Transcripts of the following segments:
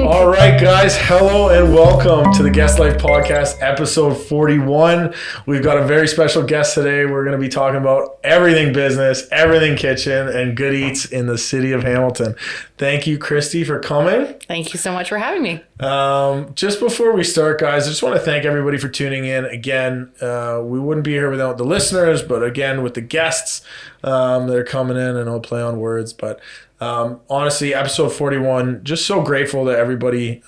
All right, guys. Hello and welcome to the Guest Life Podcast, episode 41. We've got a very special guest today. We're going to be talking about everything business, everything kitchen, and good eats in the city of Hamilton. Thank you, Kristy, for coming. Thank you so much for having me. Just before we start, guys, I just want to thank everybody for tuning in. Again, we wouldn't be here without the listeners, but again, with the guests that are coming in, and I'll play on words, but honestly, episode 41, just so grateful that everybody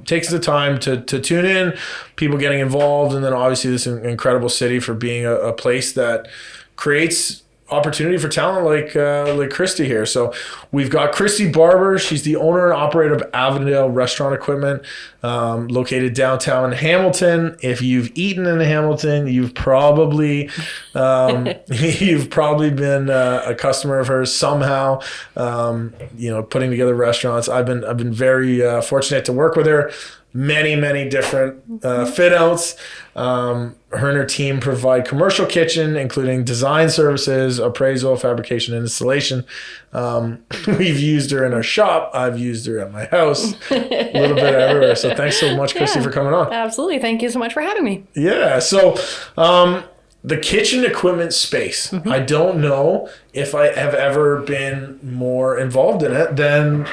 takes the time to tune in, people getting involved, and then obviously this incredible city for being a place that creates opportunity for talent like Kristy here. So we've got Kristy Barber. She's the owner and operator of Avondale Restaurant Equipment, located downtown Hamilton. If you've eaten in Hamilton, you've probably been a customer of hers somehow. Putting together restaurants. I've been very fortunate to work with her. Many different fit outs. Her and her team provide commercial kitchen, including design services, appraisal, fabrication, and installation. We've used her in our shop. I've used her at my house, a little bit everywhere. So thanks so much, Kristy, for coming on. Absolutely. Thank you so much for having me. Yeah. So the kitchen equipment space, I don't know if I have ever been more involved in it than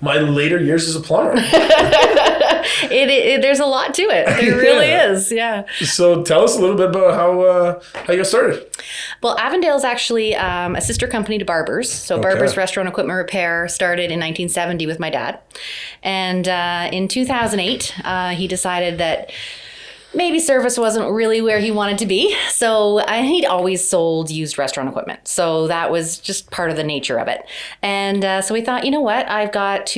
my later years as a plumber. There's a lot to it. There really is. Yeah. So tell us a little bit about how you got started. Well, Avondale is actually a sister company to Barber's. So Barber's Restaurant Equipment Repair started in 1970 with my dad. And in 2008, he decided that maybe service wasn't really where he wanted to be. So he'd always sold used restaurant equipment. So that was just part of the nature of it. And so we thought, you know what? I've got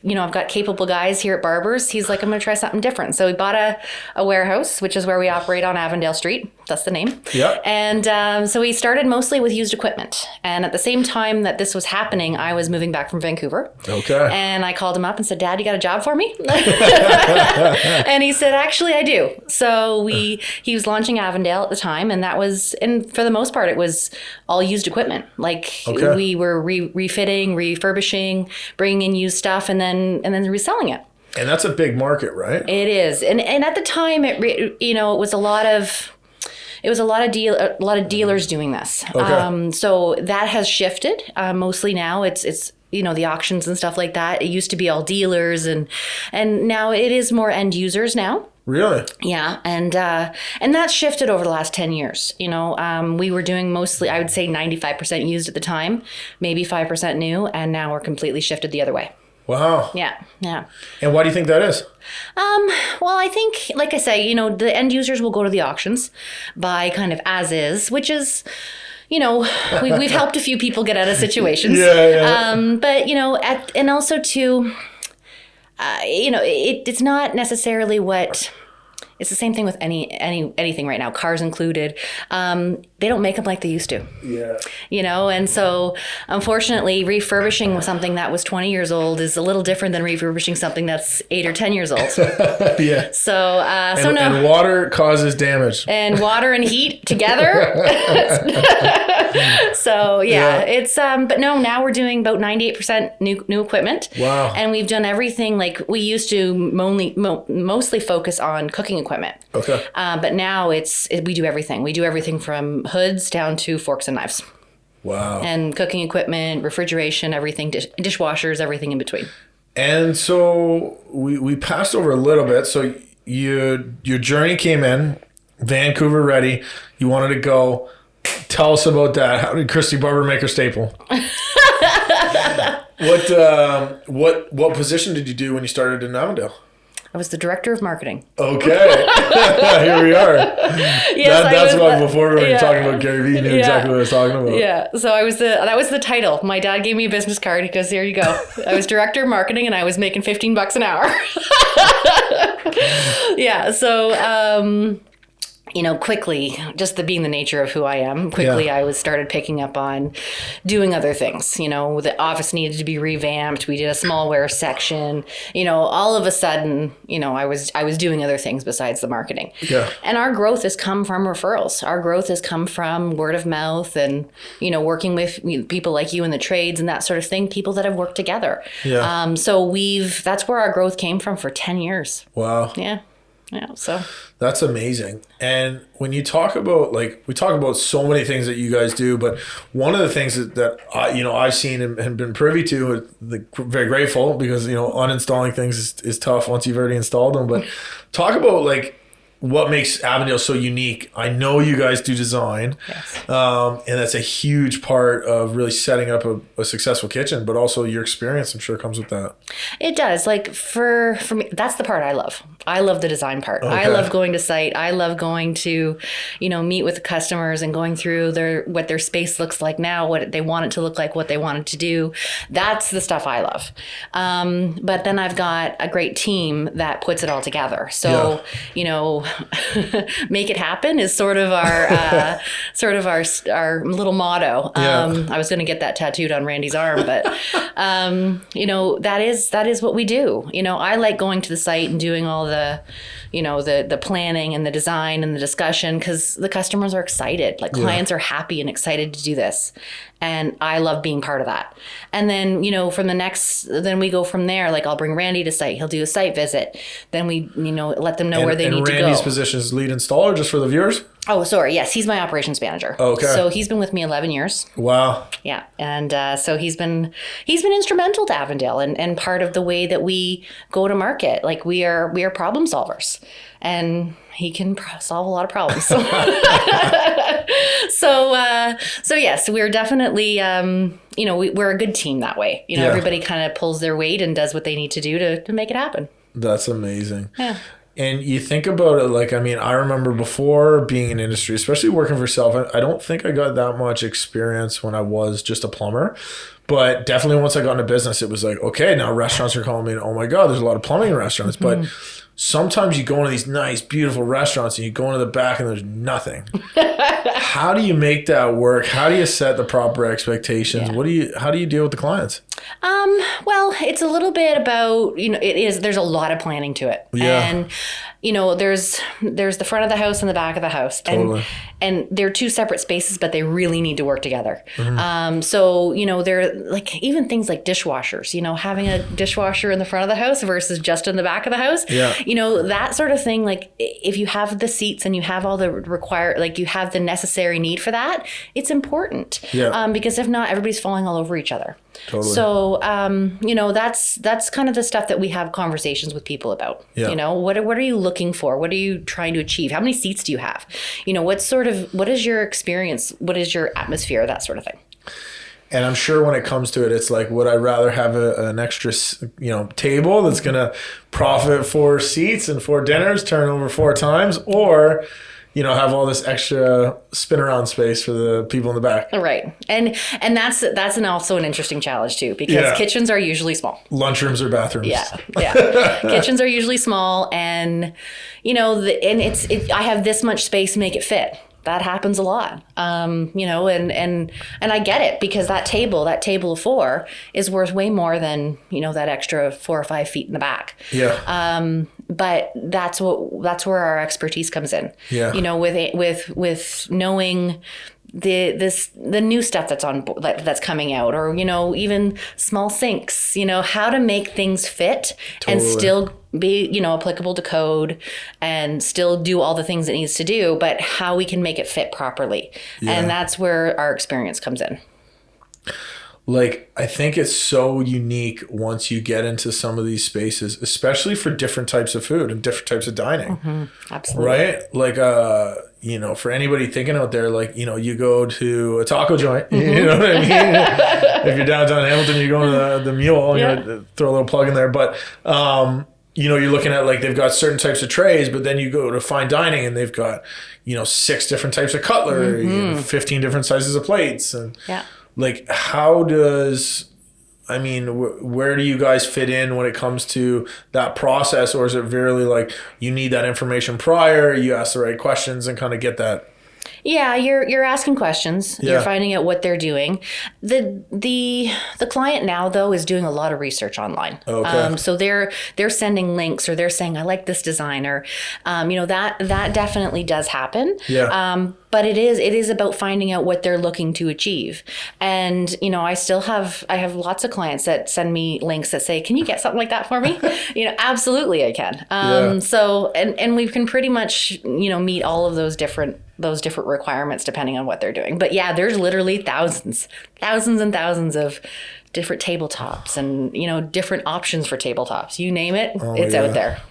I've got capable guys here at Barber's. He's like, I'm going to try something different. So we bought a warehouse, which is where we operate on Avondale Street. That's the name. Yeah. And so we started mostly with used equipment. And at the same time that this was happening, I was moving back from Vancouver. Okay. And I called him up and said, Dad, you got a job for me? And he said, actually, I do. So he was launching Avondale at the time. And for the most part, it was all used equipment. We were refitting, refurbishing, bringing in used stuff, and then reselling it. And that's a big market, right? It is. And at the time, it was a lot of dealers doing this. Okay. So that has shifted. Mostly now it's the auctions and stuff like that. It used to be all dealers and now it is more end users now. Really? Yeah. And that's shifted over the last 10 years. We were doing mostly, I would say 95% used at the time, maybe 5% new. And now we're completely shifted the other way. Wow. Yeah. And why do you think that is? Well, I think, like I say, the end users will go to the auctions, buy kind of as is, which is, we've helped a few people get out of situations. Yeah. But, and also too, it's not necessarily what... It's the same thing with anything right now, cars included. They don't make them like they used to. Yeah. And so unfortunately, refurbishing something that was 20 years old is a little different than refurbishing something that's 8 or 10 years old. Yeah. And water causes damage. And water and heat together. So it's but no, now we're doing about 98% new equipment. Wow. And we've done everything. Like we used to mostly focus on cooking equipment. Okay. But now we do everything. We do everything from hoods down to forks and knives. Wow. And cooking equipment, refrigeration, everything, dishwashers, everything in between. And so we passed over a little bit. So your journey came in, Vancouver ready. You wanted to go. Tell us about that. How did Kristy Barber make her staple? What position did you do when you started in Avondale? I was the director of marketing. Okay. Here we are. Yes, that's why before we were talking about Gary Vee, you knew exactly what I was talking about. Yeah. So that was the title. My dad gave me a business card. He goes, there you go. I was director of marketing and I was making $15 an hour. Yeah. So, quickly, just being the nature of who I am, quickly I started picking up on doing other things. The office needed to be revamped. We did a smallware section. All of a sudden, I was doing other things besides the marketing. Yeah. And our growth has come from referrals. Our growth has come from word of mouth and, working with people like you in the trades and that sort of thing, people that have worked together. Yeah. So that's where our growth came from for 10 years. Wow. Yeah. Yeah. So that's amazing. And when you talk about, we talk about so many things that you guys do, but one of the things that I've seen and been privy to, very grateful because, uninstalling things is tough once you've already installed them. But talk about what makes Avondale so unique. I know you guys do design, yes. And that's a huge part of really setting up a successful kitchen, but also your experience, I'm sure, comes with that. It does. For me, that's the part I love. I love the design part. Okay. I love going to site. I love going to, meet with the customers and going through what their space looks like now, what they want it to look like, what they want it to do. That's the stuff I love. But then I've got a great team that puts it all together. So, make it happen is sort of our little motto. I was going to get that tattooed on Randy's arm, but that is what we do. I like going to the site and doing all the planning and the design and the discussion because the customers are excited. Clients are happy and excited to do this. And I love being part of that. And then, then we go from there. I'll bring Randy to site. He'll do a site visit. Then we, let them know where they need to go. And Randy's position is lead installer, just for the viewers? Oh, sorry. Yes, he's my operations manager. Okay. So he's been with me 11 years. Wow. Yeah. And so he's been instrumental to Avondale and part of the way that we go to market. We are problem solvers. And he can solve a lot of problems. So yes, we're definitely, we're a good team that way. Everybody kind of pulls their weight and does what they need to do to make it happen. That's amazing. Yeah. And you think about it, I remember before being in industry, especially working for yourself, I don't think I got that much experience when I was just a plumber. But definitely once I got into business, it was okay, now restaurants are calling me, and oh my God, there's a lot of plumbing in restaurants. Mm-hmm. But sometimes you go into these nice, beautiful restaurants and you go into the back and there's nothing. How do you make that work? How do you set the proper expectations? Yeah. How do you deal with the clients? Well, it's a little bit about, there's a lot of planning to it. Yeah. And, there's the front of the house and the back of the house. Totally. And they're two separate spaces, but they really need to work together. Mm-hmm. So, they're even things like dishwashers, having a dishwasher in the front of the house versus just in the back of the house. Yeah. That sort of thing. If you have the seats and you have all the you have the necessary need for that, it's important. Yeah. Because if not, everybody's falling all over each other. Totally. So, that's kind of the stuff that we have conversations with people about. Yeah. What are you looking for? What are you trying to achieve? How many seats do you have? What is your experience? What is your atmosphere? That sort of thing. And I'm sure when it comes to it, it's would I rather have an extra, table that's going to profit 4 seats and 4 dinners, turn over 4 times, or have all this extra spin around space for the people in the back. Right. And that's also an interesting challenge too, because kitchens are usually small. Lunchrooms or bathrooms. Yeah. Kitchens are usually small and, I have this much space, make it fit. That happens a lot. And I get it because that table of 4 is worth way more than, that extra 4 or 5 feet in the back. Yeah. But that's where our expertise comes in. Yeah. With knowing the new stuff that's coming out, or even small sinks, how to make things fit. Totally. And still be applicable to code and still do all the things it needs to do, but how we can make it fit properly. Yeah. And that's where our experience comes in. I think it's so unique once you get into some of these spaces, especially for different types of food and different types of dining. Mm-hmm. Absolutely. Right? For anybody thinking out there, you go to a taco joint, you know what I mean? If you're downtown Hamilton, you go to the Mule, throw a little plug in there. But, you're looking at they've got certain types of trays, but then you go to fine dining and they've got, 6 different types of cutlery, 15 different sizes of plates. And how does I mean, where do you guys fit in when it comes to that process? Or is it really like you need that information prior, you ask the right questions and kind of get that? Yeah, you're asking questions. Yeah. You're finding out what they're doing. The client now though is doing a lot of research online. Okay. So they're sending links, or they're saying I like this design, or that definitely does happen. Yeah. But it is about finding out what they're looking to achieve. And I have lots of clients that send me links that say, can you get something like that for me? Absolutely I can. Yeah. So and we can pretty much meet all of those different requirements depending on what they're doing. But yeah, there's literally thousands and thousands of different tabletops and different options for tabletops. You name it, it's out there.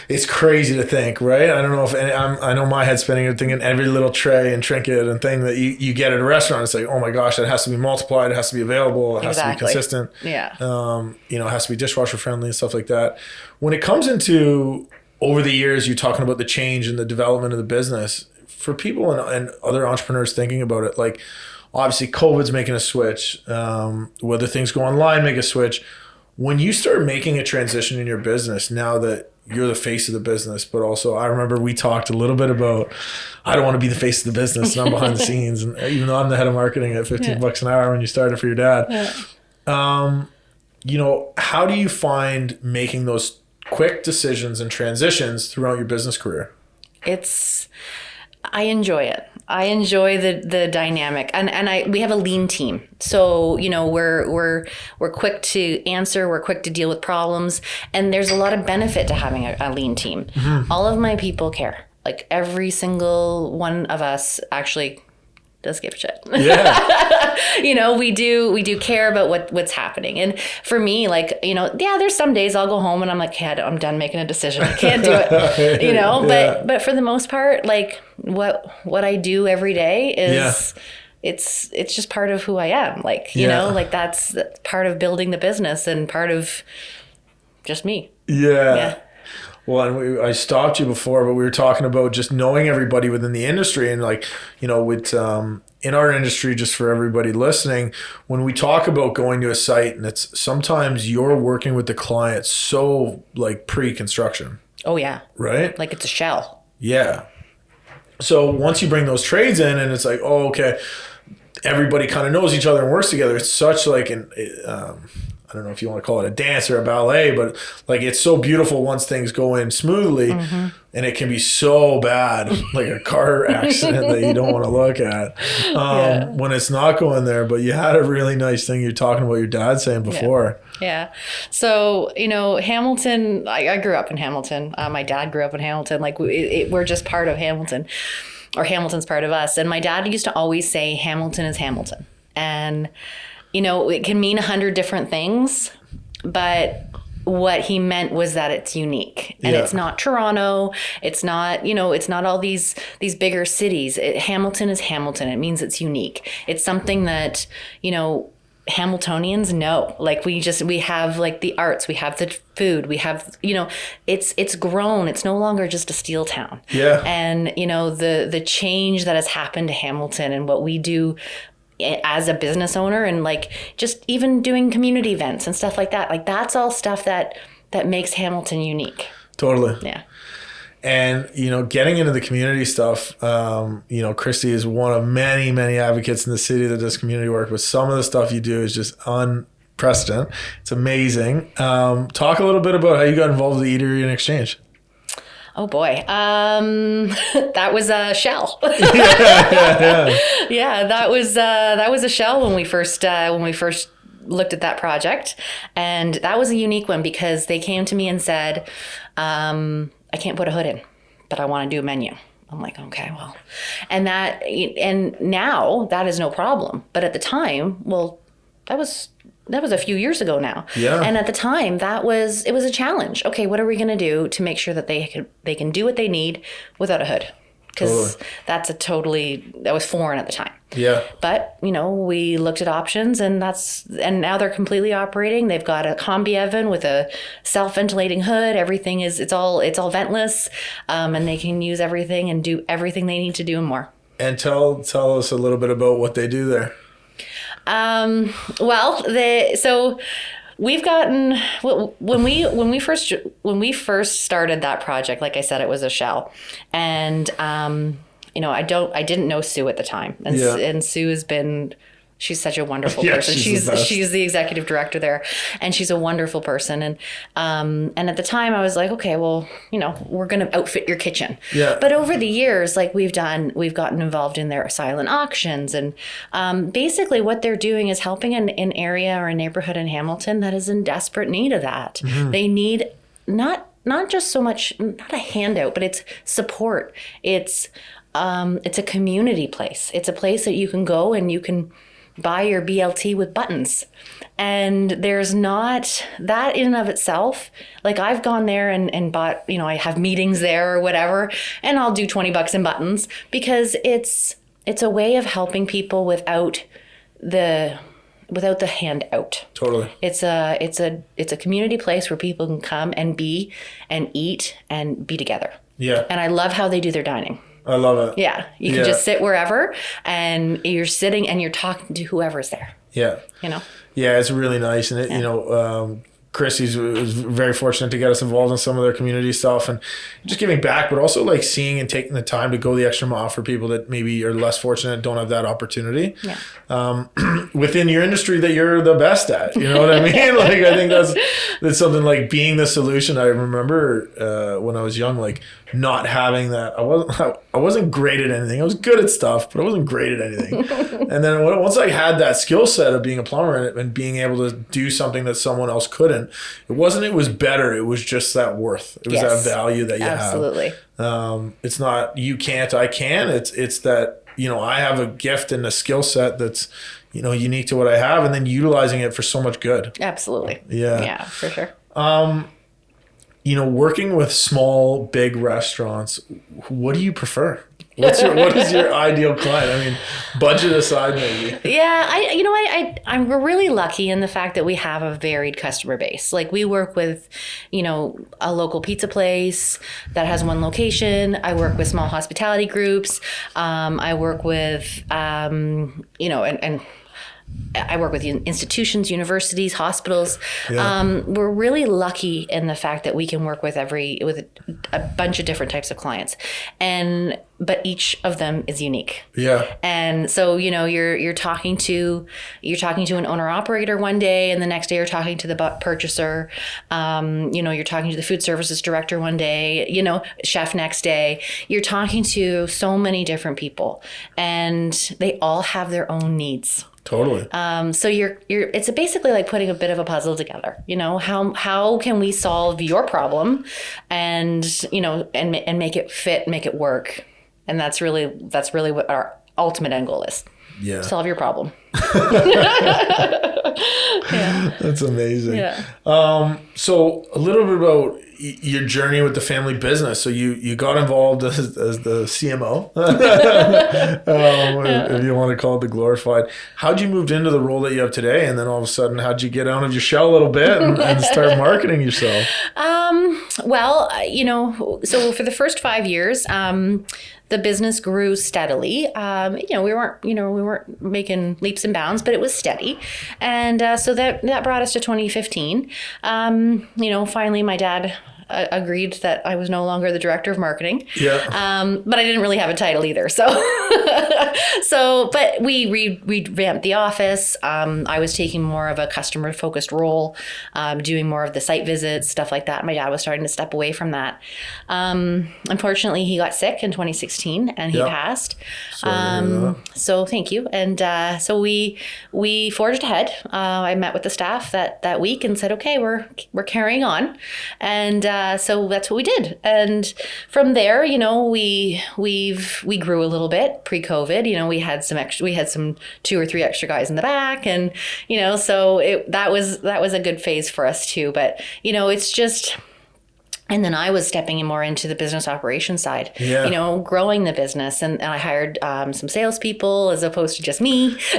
It's crazy to think, right? I don't know if I know my head's spinning and thinking every little tray and trinket and thing that you get at a restaurant. It's like, oh my gosh, it has to be multiplied. It has to be available. It has to be consistent. Yeah. It has to be dishwasher friendly and stuff like that. When it comes into over the years, you're talking about the change and the development of the business for people and other entrepreneurs thinking about it. Like, obviously, COVID's making a switch. Whether things go online, make a switch. When you start making a transition in your business, now that you're the face of the business, but also I remember we talked a little bit about, I don't want to be the face of the business and I'm behind the scenes. And even though I'm the head of marketing at $15 an hour when you started for your dad, how do you find making those quick decisions and transitions throughout your business career? I enjoy it. I enjoy the dynamic, and we have a lean team. So we're quick to answer. We're quick to deal with problems, and there's a lot of benefit to having a lean team. Mm-hmm. All of my people care. Like every single one of us actually does give a shit. Yeah. we do care about what's happening. And for me, there's some days I'll go home and I'm like, hey, I'm done making a decision. I can't do it. But for the most part, like what I do every day is it's just part of who I am. That's part of building the business and part of just me. Yeah. Well, and I stopped you before, but we were talking about just knowing everybody within the industry and with in our industry, just for everybody listening, when we talk about going to a site and it's sometimes you're working with the client so pre-construction. Oh yeah. Right? Like it's a shell. Yeah. So once you bring those trades in and it's like, oh, okay, everybody kind of knows each other and works together. It's such I don't know if you want to call it a dance or a ballet, but it's so beautiful once things go in smoothly. Mm-hmm. And it can be so bad, like a car accident that you don't want to look at when it's not going there. But you had a really nice thing you're talking about your dad saying before. Yeah. So, Hamilton, I grew up in Hamilton. My dad grew up in Hamilton. We're just part of Hamilton, or Hamilton's part of us. And my dad used to always say, Hamilton is Hamilton. And it can mean 100 different things, but what he meant was that it's unique and it's not Toronto. It's not, it's not all these bigger cities. Hamilton is Hamilton. It means it's unique. It's something that, Hamiltonians know. We have the arts, we have the food, we have, it's grown. It's no longer just a steel town. Yeah. And, the change that has happened to Hamilton and what we do as a business owner and just even doing community events and stuff like that. That's all stuff that makes Hamilton unique. Totally. Yeah. And, getting into the community stuff, Kristy is one of many, many advocates in the city that does community work, but some of the stuff you do is just unprecedented. It's amazing. Talk a little bit about how you got involved with the Eatery and Exchange. Oh boy. That was a shell. Yeah, that was a shell when we first looked at that project. And that was a unique one because they came to me and said, I can't put a hood in, but I want to do a menu. I'm like, okay, well, and now that is no problem. But at the time, that was a few years ago now. Yeah. And at the time it was a challenge. Okay, what are we going to do to make sure that they can do what they need without a hood? Because that was foreign at the time. Yeah. But, we looked at options and now they're completely operating. They've got a combi oven with a self-ventilating hood. Everything it's all ventless. And they can use everything and do everything they need to do and more. And tell us a little bit about what they do there. So we've gotten when we first started that project, like I said, it was a shell, and I didn't know Sue at the time, and Sue has been. She's such a wonderful person. She's the executive director there, and she's a wonderful person. And at the time, I was like, okay, well, we're going to outfit your kitchen. Yeah. But over the years, like we've gotten involved in their silent auctions, and basically what they're doing is helping an area or a neighborhood in Hamilton that is in desperate need of that. Mm-hmm. They need not just so much, not a handout, but it's support. It's a community place. It's a place that you can go and you can buy your BLT with buttons. And there's not that in and of itself. Like I've gone there and bought, I have meetings there or whatever, and I'll do $20 in buttons because it's a way of helping people without the handout. Totally. It's a community place where people can come and be and eat and be together. Yeah. And I love how they do their dining. I love it. Yeah. You can just sit wherever and you're sitting and you're talking to whoever's there. Yeah. Yeah, it's really nice. And Kristy's was very fortunate to get us involved in some of their community stuff and just giving back, but also like seeing and taking the time to go the extra mile for people that maybe are less fortunate, don't have that opportunity. Yeah. Within your industry that you're the best at, you know what I mean? Like, I think that's something like being the solution. I remember when I was young, like not having that. I wasn't great at anything. I was good at stuff, but I wasn't great at anything. And then once I had that skill set of being a plumber and being able to do something that someone else couldn't, it was better. It was just that worth. It was that value that you have. Absolutely. It's not you can't, I can. It's that, I have a gift and a skill set that's, unique to what I have, and then utilizing it for so much good. Absolutely. Yeah. Yeah, for sure. Working with small, big restaurants, what do you prefer? What is your ideal client? I mean, budget aside, maybe. Yeah, I'm really lucky in the fact that we have a varied customer base. Like we work with, a local pizza place that has one location. I work with small hospitality groups. I work with, and I work with institutions, universities, hospitals. Yeah. We're really lucky in the fact that we can work with a bunch of different types of clients, but each of them is unique. Yeah. And so you're talking to an owner operator one day, and the next day you're talking to the purchaser. You're talking to the food services director one day. Chef next day. You're talking to so many different people, and they all have their own needs. Totally. So it's basically like putting a bit of a puzzle together. How can we solve your problem, and and make it fit, make it work, and that's really what our ultimate end goal is. Yeah. Solve your problem. Yeah. That's amazing. Yeah. So a little bit about your journey with the family business. So you got involved as the CMO, if you want to call it the glorified. How'd you move into the role that you have today? And then all of a sudden, how'd you get out of your shell a little bit and start marketing yourself? So for the first 5 years, the business grew steadily. We weren't making leaps and bounds, but it was steady. And so that brought us to 2015. Finally my dad agreed that I was no longer the director of marketing. Yeah. But I didn't really have a title either. But we revamped the office. I was taking more of a customer focused role, doing more of the site visits, stuff like that. My dad was starting to step away from that. Unfortunately, he got sick in 2016 and he passed. So thank you. And so we forged ahead. I met with the staff that week and said, okay, we're carrying on. And so that's what we did. And from there, we grew a little bit pre-COVID. We had some 2 or 3 extra guys in the back, and so that was a good phase for us too. But it's just. And then I was stepping in more into the business operations side, growing the business. And I hired some salespeople as opposed to just me. So,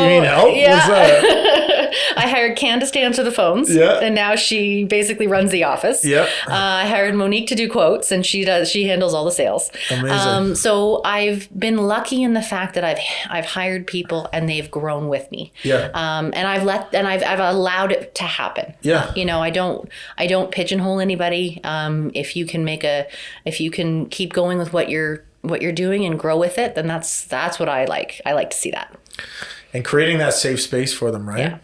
you mean help? Yeah. What's that? I hired Candace to answer the phones. Yeah. And now she basically runs the office. Yeah. I hired Monique to do quotes, and she handles all the sales. Amazing. So I've been lucky in the fact that I've hired people and they've grown with me. Yeah. And I've allowed it to happen. Yeah. I don't pigeonhole anybody. If you can keep going with what you're doing and grow with it, then that's what I like. I like to see that. And creating that safe space for them, right? Yeah,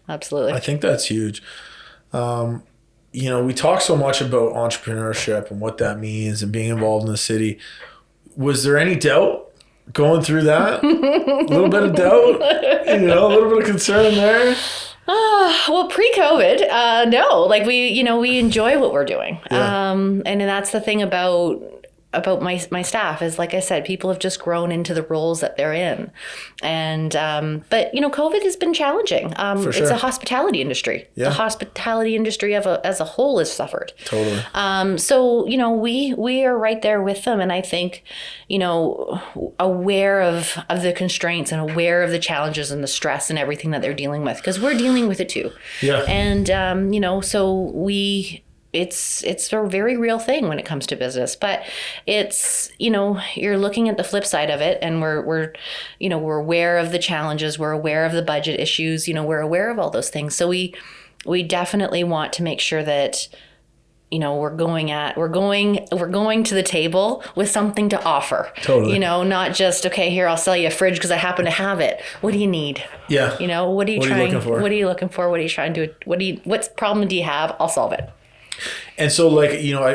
absolutely. I think that's huge. We talk so much about entrepreneurship and what that means and being involved in the city. Was there any doubt going through that? A little bit of doubt, a little bit of concern there? Well, pre-COVID, no. Like we enjoy what we're doing. Yeah. And that's the thing about my staff is, like I said, people have just grown into the roles that they're in. And, but COVID has been challenging. For sure. It's a hospitality industry. Yeah. The hospitality industry as a whole has suffered. Totally. So, we are right there with them. And I think, aware of the constraints and aware of the challenges and the stress and everything that they're dealing with, because we're dealing with it too. Yeah. And, so it's a very real thing when it comes to business, but it's, you're looking at the flip side of it, and we're aware of the challenges. We're aware of the budget issues, we're aware of all those things. So we definitely want to make sure that, we're going to the table with something to offer. Totally. Not just, okay, here, I'll sell you a fridge because I happen to have it. What do you need? Yeah. What are you looking for? What are you looking for? What are you trying to do? What problem do you have? I'll solve it. And so,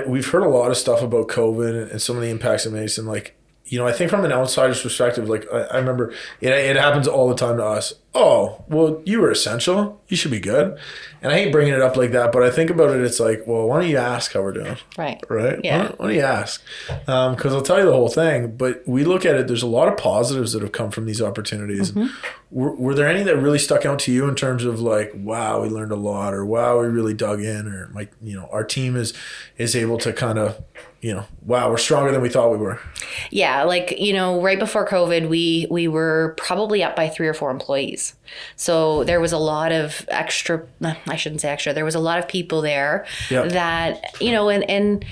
we've heard a lot of stuff about COVID and some of the impacts it makes. And, I think from an outsider's perspective, I remember it happens all the time to us. Oh, well, you were essential. You should be good. And I hate bringing it up like that, but I think about it, it's like, well, why don't you ask how we're doing? Right. Right? Yeah. Why don't you ask? Because I'll tell you the whole thing, but we look at it, there's a lot of positives that have come from these opportunities. Mm-hmm. Were there any that really stuck out to you in terms of wow, we learned a lot, or wow, we really dug in, or our team is able to kind of, wow, we're stronger than we thought we were? Yeah. Right before COVID, we were probably up by 3 or 4 employees. So there was a lot of I shouldn't say extra, there was a lot of people there. Yep. That, and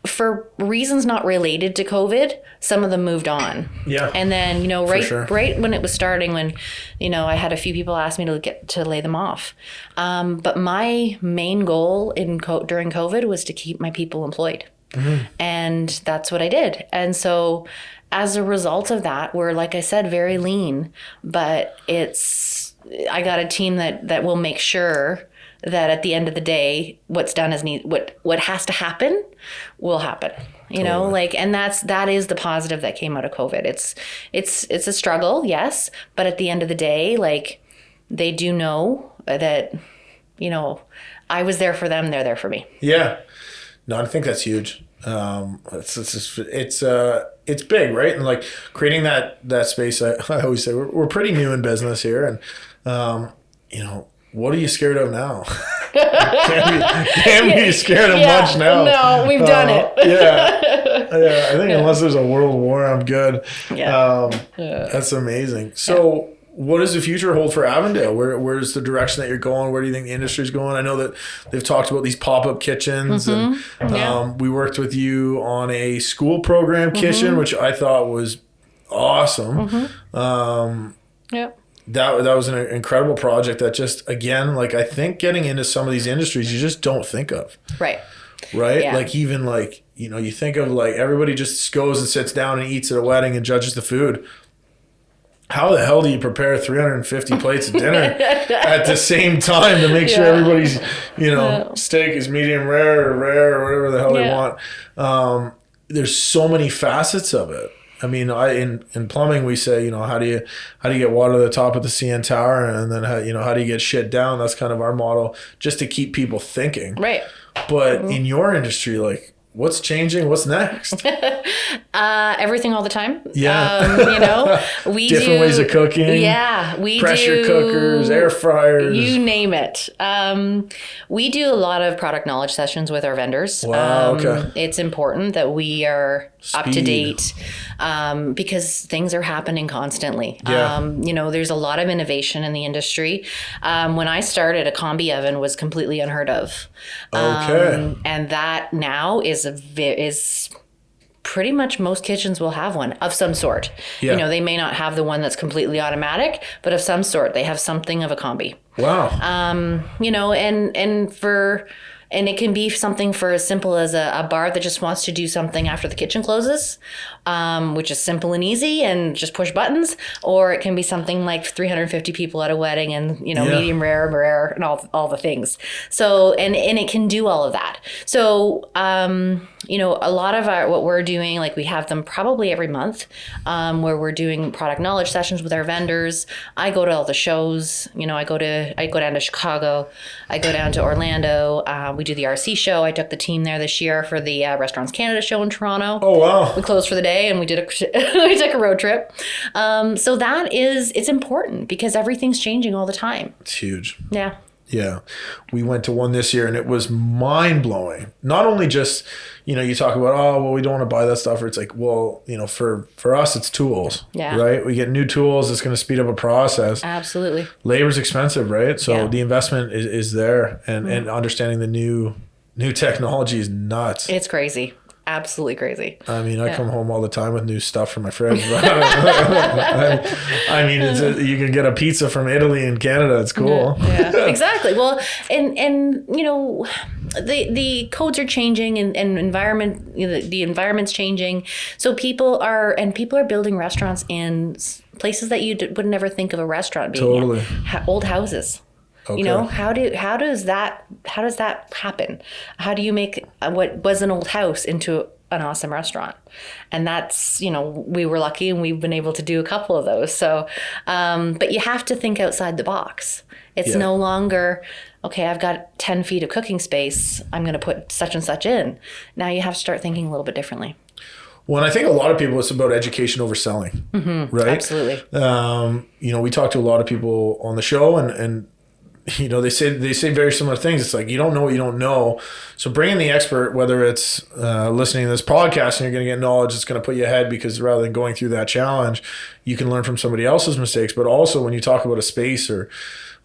for reasons not related to COVID, some of them moved on. Yeah. And then, right when it was starting, when, I had a few people ask me to lay them off. But my main goal during COVID was to keep my people employed. Mm-hmm. And that's what I did. And so as a result of that, we're, like I said, very lean, but I got a team that will make sure that at the end of the day, what's done is what has to happen will happen. Totally. And that is the positive that came out of COVID. It's a struggle, yes, but at the end of the day, they do know that, I was there for them, they're there for me. Yeah. No, I think that's huge. It's big, right? And creating that space. I always say we're pretty new in business here, and what are you scared of now? Can't be scared of much now. No, we've done it. Yeah. I think unless there's a world war, I'm good. Yeah. That's amazing. So. Yeah. What does the future hold for Avondale? Where's the direction that you're going? Where do you think the industry's going? I know that they've talked about these pop-up kitchens. Mm-hmm. And we worked with you on a school program kitchen, mm-hmm. which I thought was awesome. Mm-hmm. That was an incredible project that just, again, I think getting into some of these industries you just don't think of. Right? Yeah. You think of everybody just goes and sits down and eats at a wedding and judges the food. How the hell do you prepare 350 plates of dinner at the same time to make sure everybody's, steak is medium rare or whatever the hell they want? There's so many facets of it. I mean, in plumbing we say, how do you get water to the top of the CN tower, and then how do you get shit down? That's kind of our model, just to keep people thinking. Right. But in your industry, what's changing? What's next? Everything all the time. Yeah. We different ways of cooking. Yeah. Pressure cookers, air fryers. You name it. We do a lot of product knowledge sessions with our vendors. Wow. Okay. It's important that we are up to date, because things are happening constantly. Yeah. There's a lot of innovation in the industry. When I started, a combi oven was completely unheard of. Okay. And that now is pretty much most kitchens will have one of some sort. Yeah. They may not have the one that's completely automatic, but of some sort, they have something of a combi. Wow. And it can be something for as simple as a bar that just wants to do something after the kitchen closes, which is simple and easy and just push buttons. Or it can be something like 350 people at a wedding and, medium rare, and all the things. So, and it can do all of that. So, a lot of what we're doing, like we have them probably every month, where we're doing product knowledge sessions with our vendors. I go to all the shows. I go down to Chicago. I go down to Orlando. We do the RC show. I took the team there this year for the Restaurants Canada show in Toronto. Oh, wow. We closed for the day and we took a road trip. So it's important because everything's changing all the time. It's huge. Yeah. Yeah. We went to one this year and it was mind blowing. Not only just, you talk about, we don't want to buy that stuff. Or it's like, well, for us, it's tools, yeah. Right? We get new tools. It's going to speed up a process. Absolutely. Labor's expensive, right? So yeah. the investment is there, and understanding the new technology is nuts. It's crazy. Absolutely crazy. I mean, I come home all the time with new stuff from my fridge. You can get a pizza from Italy and Canada. It's cool. Yeah, exactly. Well, and the codes are changing and environment, the environment's changing. So people are building restaurants in places that you would never think of a restaurant being totally in. Old houses. Okay. How does that happen? How do you make what was an old house into an awesome restaurant? And that's, we were lucky and we've been able to do a couple of those. So, but you have to think outside the box. It's no longer, okay, I've got 10 feet of cooking space. I'm going to put such and such in. Now you have to start thinking a little bit differently. Well, and I think a lot of people, it's about education over selling, right? Absolutely. We talk to a lot of people on the show and they say very similar things. It's like, you don't know what you don't know. So bring in the expert, whether it's listening to this podcast and you're going to get knowledge that's going to put you ahead, because rather than going through that challenge, you can learn from somebody else's mistakes. But also when you talk about a space or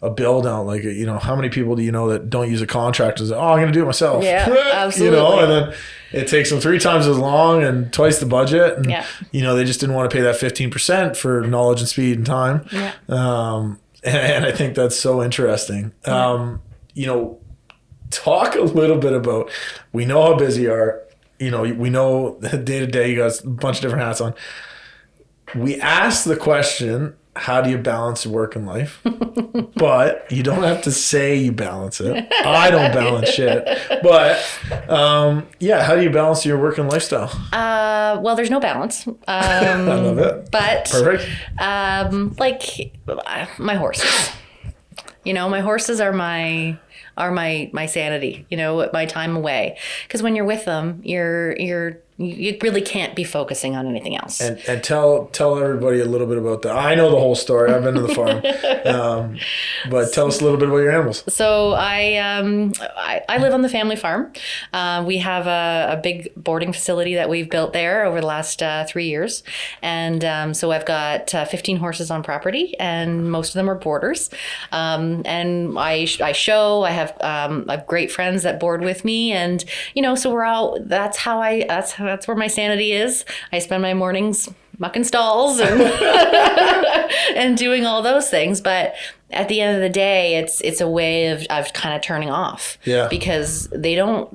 a build out, like, how many people do you know that don't use a contractor? I'm going to do it myself. Yeah, absolutely. And then it takes them 3 times as long and twice the budget. And, they just didn't want to pay that 15% for knowledge and speed and time. Yeah. And I think that's so interesting. Talk a little bit about, we know how busy you are. We know day to day you got a bunch of different hats on. We asked the question, how do you balance work and life? But you don't have to say you balance it. I don't balance shit. But how do you balance your work and lifestyle? Well, there's no balance. I love it. But perfect. Like my horses. My horses are my sanity. My time away. Because when you're with them, you really can't be focusing on anything else. And tell everybody a little bit about that. I know the whole story. I've been to the farm. But tell us a little bit about your animals. So I live on the family farm. We have a big boarding facility that we've built there over the last 3 years. And so I've got 15 horses on property, and most of them are boarders. And I show, I have great friends that board with me. And, so we're all, that's where my sanity is. I spend my mornings mucking stalls and and doing all those things. But at the end of the day, it's a way of kind of turning off. Yeah. Because they don't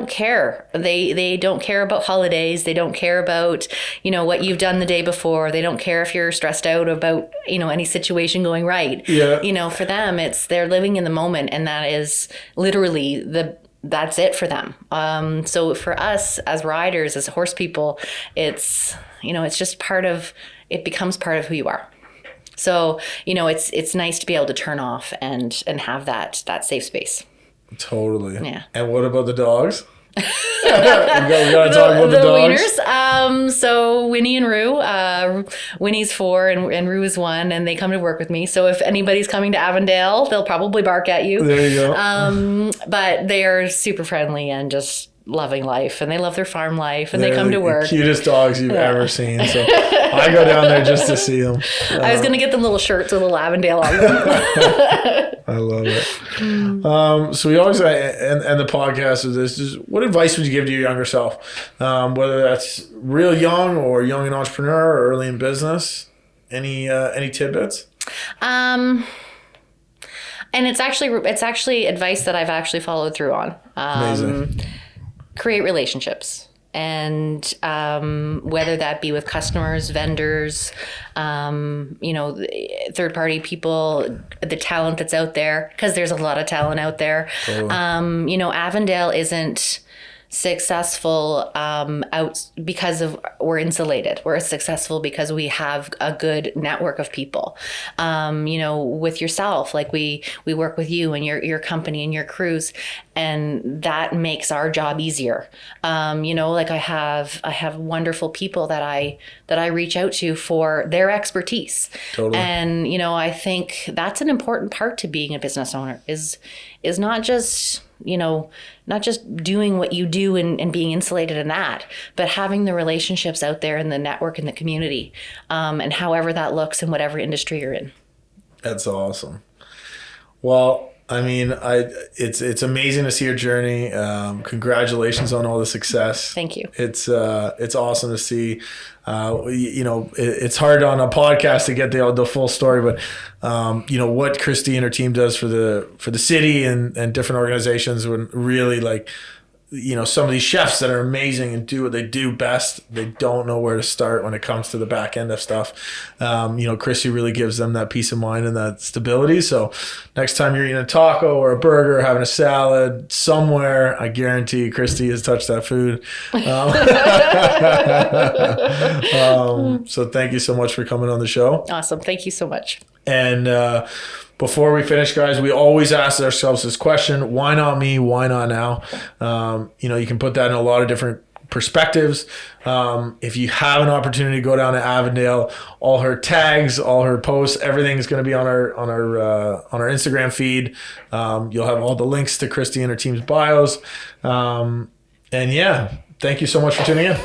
care. They don't care about holidays. They don't care about, what you've done the day before. They don't care if you're stressed out about, any situation going right. Yeah. For them, they're living in the moment, and that is literally that's it for them. So for us as riders, as horse people, it's just it becomes part of who you are. So, it's nice to be able to turn off and have that safe space. Totally. Yeah. And what about the dogs? we gotta talk about the dogs. Wieners. So Winnie and Rue. Winnie's 4 and Rue is 1, and they come to work with me. So if anybody's coming to Avondale, they'll probably bark at you. There you go. But they are super friendly and just loving life, and they love their farm life, and they come to work. The cutest dogs you've ever seen. So I go down there just to see them. I was going to get them little shirts with a little Avondale on them. I love it. So we always end the podcast with this. Just what advice would you give to your younger self? Whether that's real young or young and entrepreneur or early in business? Any tidbits? And it's actually advice that I've actually followed through on. Amazing. Create relationships. And whether that be with customers, vendors, third-party people, the talent that's out there, because there's a lot of talent out there. Totally. Avondale isn't successful out because we're insulated. We're successful because we have a good network of people. With yourself, like we work with you and your company and your crews, and that makes our job easier. Like I have wonderful people that I reach out to for their expertise. Totally. And I think that's an important part to being a business owner is not just doing what you do and being insulated in that, but having the relationships out there in the network and the community, and however that looks in whatever industry you're in. That's awesome. Well, I mean, it's amazing to see your journey. Congratulations on all the success. Thank you. It's awesome to see. It's hard on a podcast to get the full story, but what Kristy and her team does for the city and different organizations would really some of these chefs that are amazing and do what they do best, they don't know where to start when it comes to the back end of stuff. Kristy really gives them that peace of mind and that stability. So next time you're eating a taco or a burger, or having a salad somewhere, I guarantee Kristy has touched that food. So thank you so much for coming on the show. Awesome. Thank you so much. And before we finish, guys, we always ask ourselves this question: why not me? Why not now? You can put that in a lot of different perspectives. If you have an opportunity to go down to Avondale, all her tags, all her posts, everything is going to be on our Instagram feed. You'll have all the links to Kristy and her team's bios. Thank you so much for tuning in.